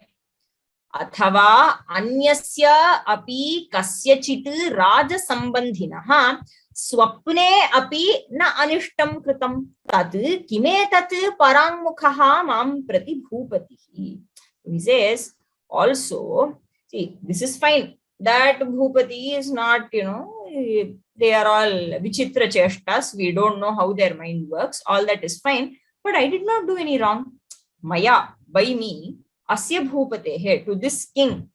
athava anyasya api kasyachit raja sambandhinaha swapne api na anishtam kritam tat kime tat parang mukhaha mam prati bhupatihi. He says, also, see, this is fine. That Bhupati is not, they are all vichitra cheshtas. We don't know how their mind works. All that is fine. But I did not do any wrong. Maya, by me, asya bhupatehe, to this king,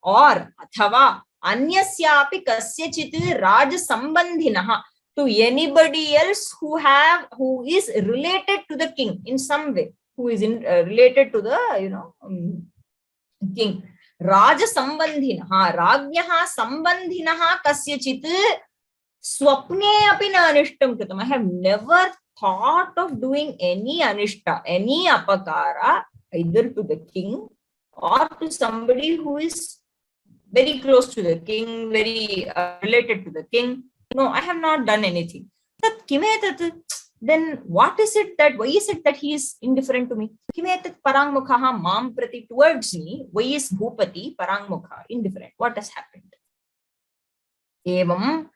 or athava, anyasyapi kasyachit raja sambandhinaha, to anybody else who is related to the king in some way, who is related to the, king. Raja sambandhinaha, rajyaha sambandhinaha kasyachit swapne api na anishtam kritam. I have never thought of doing any anishta, any apakara, either to the king or to somebody who is very close to the king, very related to the king. No, I have not done anything. Tat kime tat? Then what is it that, why is it that he is indifferent to me? Kimetat parangmukha mam prati, towards me, why is Bhupati parangmukha indifferent? What has happened? Evam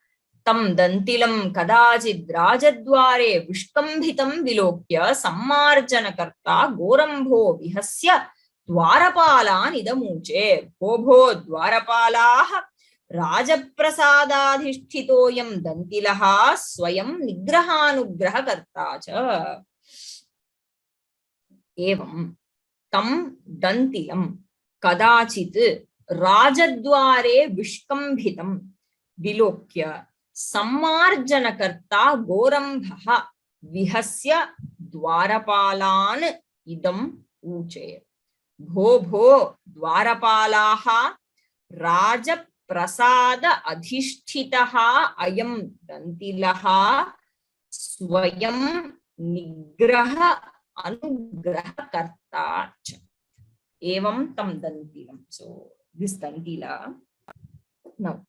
tam dantilam kadachid rajadware vishkambhitam vilokya sammarjanakarta gorambho vihasya dwarapalan idamuche bho dwarapalah Rajaprasadadhishthitoyam dantilaha swayam nigrahanugrahakarta cha. Evam tam dantilam kadachit rajadware vishkambhitam vilokya sammarjanakarta gorambha vihasya dwarapalan idam uche. Bho dwarapalaha raja prasada adhishthitaha ayam dantilaha swayam nigraha anugraha karta cha. Evam tam dantilam. So this dantila, now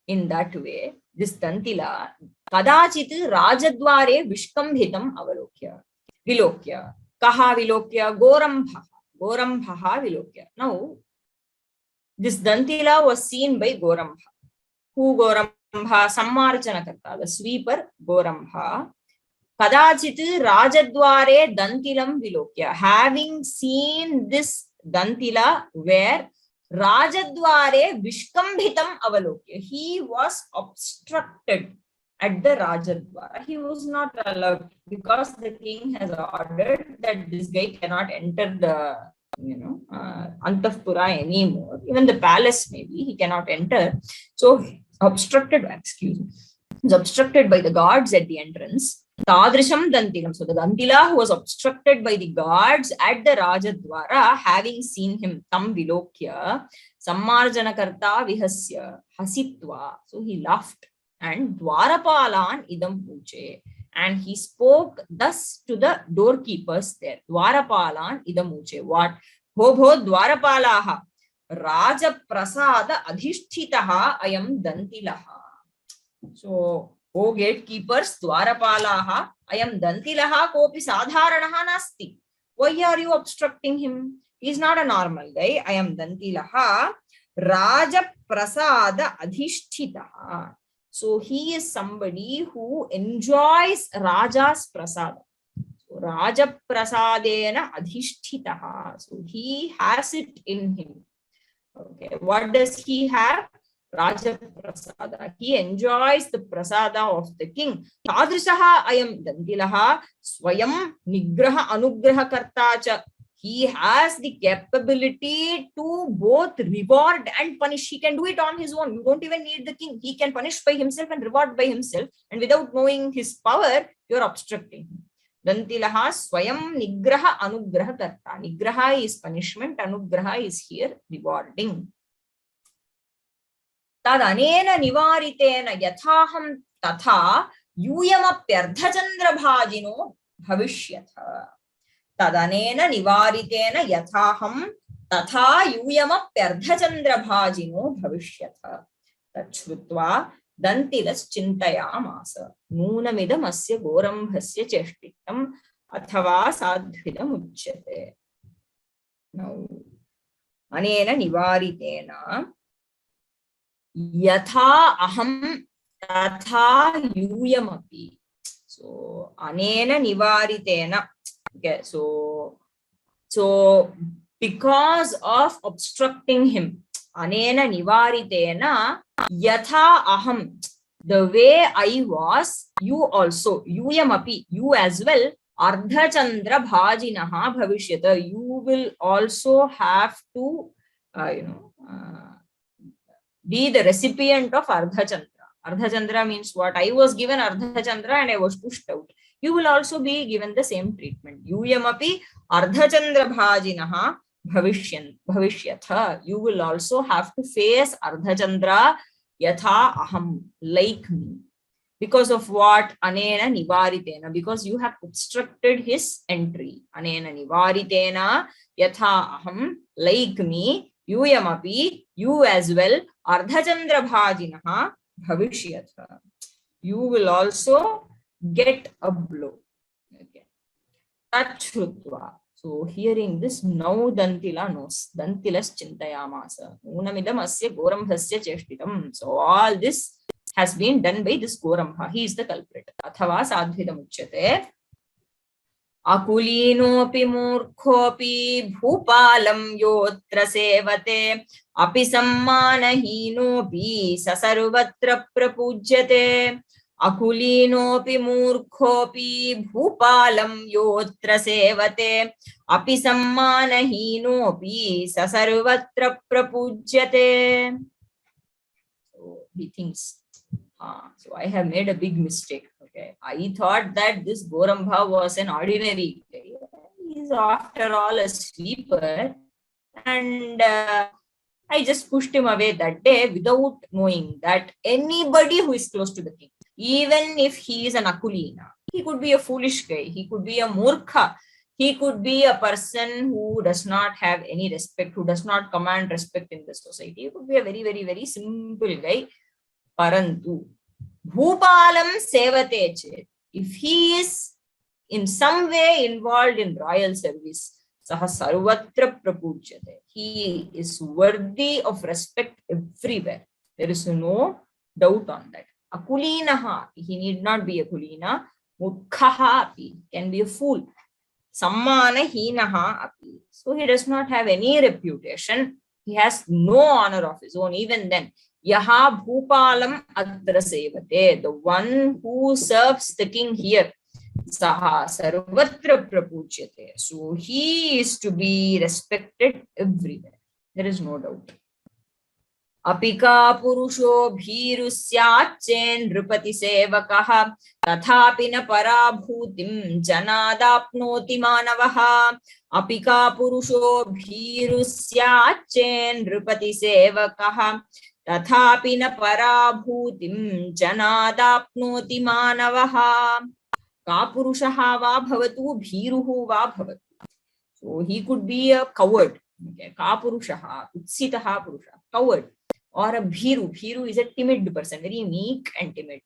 in that way, this dantila kadachit rajadware vishkambhitam avalokya vilokya. Kaha vilokya? Gorambha. Gorambha Vilokya. Now, this Dantila was seen by Gorambha. Who Gorambha? Sammarjanakarta, the sweeper Gorambha. Kadachit Rajadware Dantilam Vilokya. Having seen this Dantila where Rajadware Vishkambhitam Avalokya, he was obstructed at the Rajadwara. He was not allowed because the king has ordered that this guy cannot enter the Antapura anymore. Even the palace, maybe he cannot enter. So obstructed, is obstructed by the guards at the entrance. Tadrisham Dantilam. So the Dantila who was obstructed by the guards at the Rajadwara, having seen him, Tam Vilokya, Sammarjanakarta Vihasya, Hasitva. So he laughed and Dwarapalan Idam Uche. And he spoke thus to the doorkeepers there. Dwarapalan Idam Uche. What? Bho Dwarapalaha. Raja Prasada Adhisthitaha Ayam Dantilaha. So, O gatekeepers, Dwarapalaha, Ayam Dantilaha Kopi Sadharanaha Nasti. Why are you obstructing him? He is not a normal guy. Ayam Dantilaha Raja Prasada Adhisthitaha. So, he is somebody who enjoys Raja's Prasada. So, Raja Prasadena Adhisthitaha. So, he has it in him. Okay, what does he have? Raja Prasada. He enjoys the Prasada of the king. Tadrishaha Ayam Dantilaha Swayam Nigraha Anugraha Kartacha. He has the capability to both reward and punish. He can do it on his own. You don't even need the king. He can punish by himself and reward by himself. And without knowing his power, you're obstructing him. Dantilaha Swayam Nigraha Anugraha Karta. Nigraha is punishment. Anugraha is here rewarding. Tadanena Nivaritena Yathaham Tatha Vyoma-samskrta-pathasala bhavishyatha. Tadanena Nivaritena Yathaham Tatha Vyoma-samskrta-pathasala bhavishyatha. Tachrutva Dantilas Chintayamasa. Nunamidam asya gorambhasya cheshtitam athava sadhvidam uchyate. Now, Anena Nivaritena Yatha aham tatha yuyamapi. So, Anena Nivaritena. Okay, so because of obstructing him, Anena Nivaritena Yatha aham, the way I was, you also, yuyamapi, you as well, Ardha Chandra Bhajinaha Bhavishyata, you will also have to, be the recipient of Ardha Chandra. Ardha Chandra means what? I was given Ardha Chandra and I was pushed out. You will also be given the same treatment. Yuyamapi Ardha Chandra Bhajinaha Bhavishyatha. You will also have to face Ardha Chandra Yatha Aham, like me. Because of what? Anena Nivaritena. Because you have obstructed his entry. Anena Nivaritena Yatha Aham, like me. Yuyamapi, you as well. Ardha Chandra Bhajinaha Bhavishyatha. You will also get a blow. Okay. Tachrutva. So hearing this, now Dantila knows. Dantilas Chintayamasa. Unamidam asya gorambhasya cheshtitam. So all this has been done by this Gorambha. He is the culprit. Athava sadhvidam uchyate. Akulinopi murkhopi bhupalam yotra sevate api sammanahinopi sasarvatra prapujyate. Akulinopi murkhopi bhupalam yotra sevate api sammanahinopi sasarvatra prapujyate. So he thinks, so I have made a big mistake. Okay, I thought that this Gorambha was an ordinary guy. He is after all a sweeper, and I just pushed him away that day without knowing that anybody who is close to the king, even if he is an Akulina, he could be a foolish guy, he could be a Murkha, he could be a person who does not have any respect, who does not command respect in the society. He could be a very, very, very simple guy. Parantu Bhupalam sevate chet. If he is in some way involved in royal service, Saha sarvatra prapujyate. He is worthy of respect everywhere. There is no doubt on that. Akulinaha, he need not be a kulina. Mukhaha api, can be a fool. Sammana hinaha api. So he does not have any reputation. He has no honor of his own. Even then, yaha bhupalam atra sevate, the one who serves the king here, saha sarvatra prapujyate. So he is to be respected everywhere. There is no doubt. Apika purusho bhiru syacchen nrupati sevakah तथापि न पराभूतिं जनादाप्नोति मानवः. Apika purusho bhiru स्याच्चेन् नृपति सेवकः तथापि न पराभूतिं जनादाप्नोति मानवः. Kapurushah va bhavatu bhiruhu va bhavatu. So he could be a coward. Okay. Kapurushaha, utsitaha purusha, coward. Or a bhiru. Bhiru is a timid person, very meek and timid.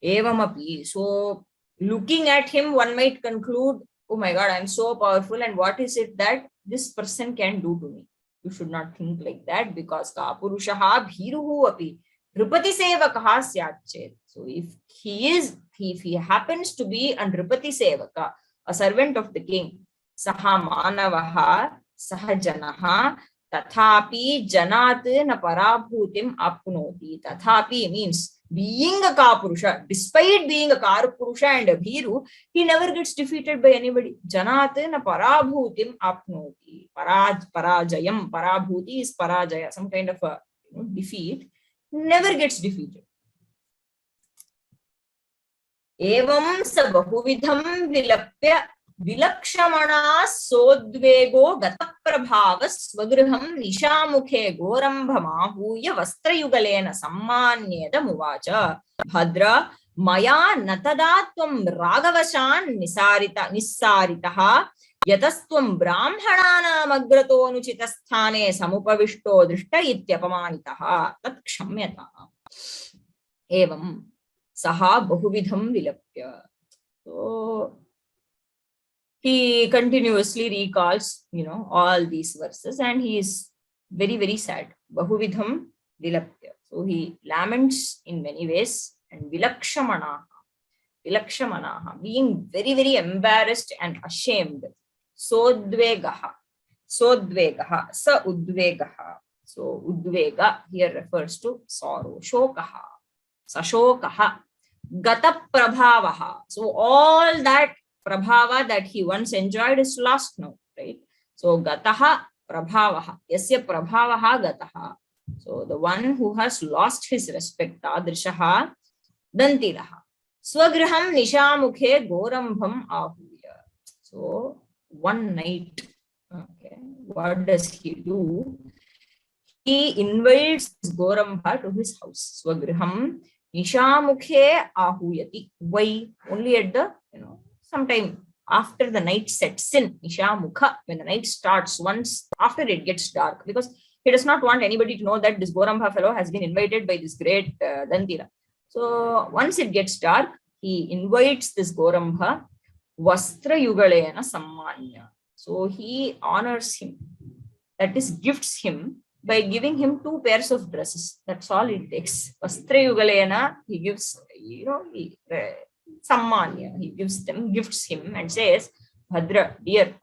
Evamapi. So looking at him, one might conclude, oh my God, I'm so powerful, and what is it that this person can do to me? You should not think like that, because Kapurushaha bhiruhu api Nrupati sevakaha syachet. So if he happens to be a Nrupati sevaka, a servant of the king, saha manavaha, saha janaha, tathapi janat na parabhutim apnoti. Tathapi means being a Kapurusha, despite being a Karpurusha and a Bhiru, he never gets defeated by anybody. Janat na parabhutim apnoti. Parajayam. Parabhuti is parajaya, some kind of a defeat. Never gets defeated. Evam sa bahuvidham vilapya vilakshmana sodvego gataprabhavas swagriham nishamukhe gorambha-mahuya vastrayugalena sammanyeda muvacha. Bhadra maya natadatvam ragavashan nisaritaha yatastvam brahmananam agrato anuchita sthane samupavishto drishta ityapamanitaha tat kshamyata. Evam saha bahuvidham vilapya. So he continuously recalls, all these verses, and he is very, very sad. Bahuvidham vilapya. So he laments in many ways, and vilakshmanaha, being very, very embarrassed and ashamed. Sodvegaha, sa udvegaha. So udvega here refers to sorrow. Shokaha, sashokaha, gata prabhavaha. So all that prabhava that he once enjoyed is lost now, right? So gataha prabhavaha, yasya prabhavaha gataha. So the one who has lost his respect, tadrishaha dantilaha. Swagriham nishamukhe gorambham ahuya. So one night, okay, what does he do? He invites Gorambha to his house. Swagriham nishamukhe ahuyati. Why? Only at the, sometime after the night sets in, nishamukha, when the night starts, once after it gets dark, because he does not want anybody to know that this Gorambha fellow has been invited by this great Dantila. So once it gets dark, he invites this Gorambha, vastrayugalena sammanya. So he honors him, that is, gifts him by giving him 2 pairs of dresses. That's all it takes. Vastrayugalena, he gives, sammanya, he gifts him and says, Bhadra, dear,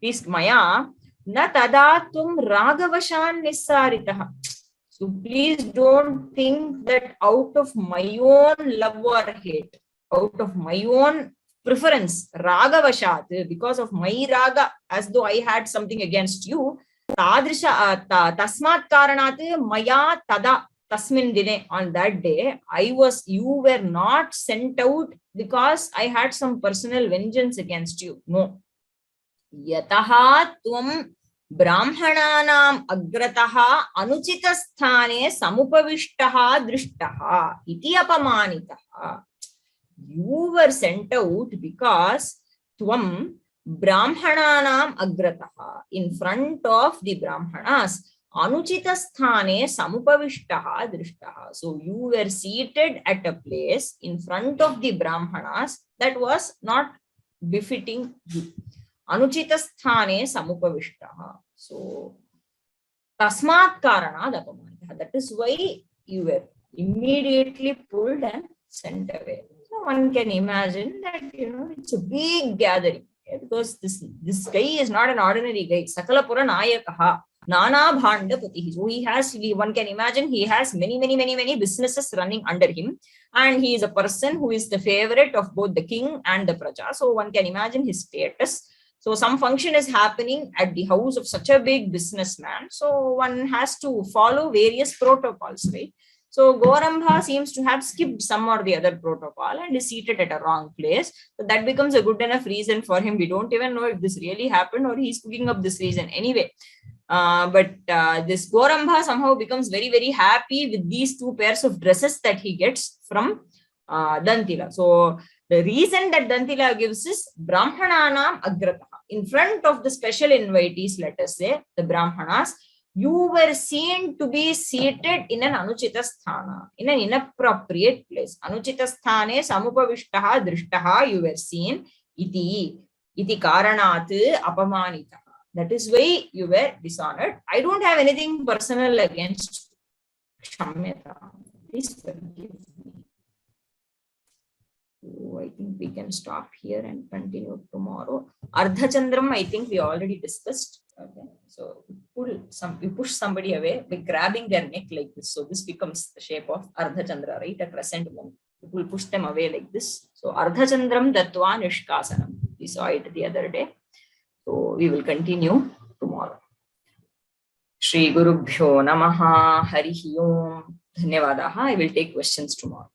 please, maya na tadatum ragavashan nisaritaha. So please don't think that out of my own love or hate, out of my own preference, ragavashat, because of my raga, as though I had something against you, tadrisha tasmat karanat maya tada tasmin dine, on that day, you were not sent out because I had some personal vengeance against you. No. Yataha tvam brahmananam agrataha anuchita sthane samupavishtaha drishtaha iti apamanitaha. You were sent out because tvam brahmananam agrataha, in front of the brahmanas, anuchita sthane samupavishtaha drishtaha. So you were seated at a place in front of the brahmanas that was not befitting you. anuchita sthane samupavishtaha. So tasmat karanad apamanitah. That is why you were immediately pulled and sent away. So one can imagine that, it's a big gathering, because this guy is not an ordinary guy. Sakalapura Nayakaha, Nana Bhandapati. So one can imagine he has many businesses running under him, and he is a person who is the favorite of both the king and the praja. So one can imagine his status. So some function is happening at the house of such a big businessman. So one has to follow various protocols, right? So Gorambha seems to have skipped some or the other protocol and is seated at a wrong place. So that becomes a good enough reason for him. We don't even know if this really happened or he's cooking up this reason anyway. But this Gorambha somehow becomes very happy with these two pairs of dresses that he gets from Dantila. So the reason that Dantila gives is Brahmananam Agrataha. In front of the special invitees, let us say, the Brahmanas, you were seen to be seated in an anuchita sthana, in an inappropriate place. Anuchita sthane samupavishtaha drishtaha, you were seen, iti karanat apamanitaha. That is why you were dishonored. I don't have anything personal against Kshamyata. Please forgive me. So I think we can stop here and continue tomorrow. Ardhachandram, I think we already discussed. Okay, so we push somebody away by grabbing their neck like this. So this becomes the shape of Ardhachandra, right? A crescent moon. We will push them away like this. So Ardhachandram Dattva Nishkasanam. We saw it the other day. So we will continue tomorrow. Shri Gurubhyo Namaha Harihi Om. Dhanyavadaha. I will take questions tomorrow.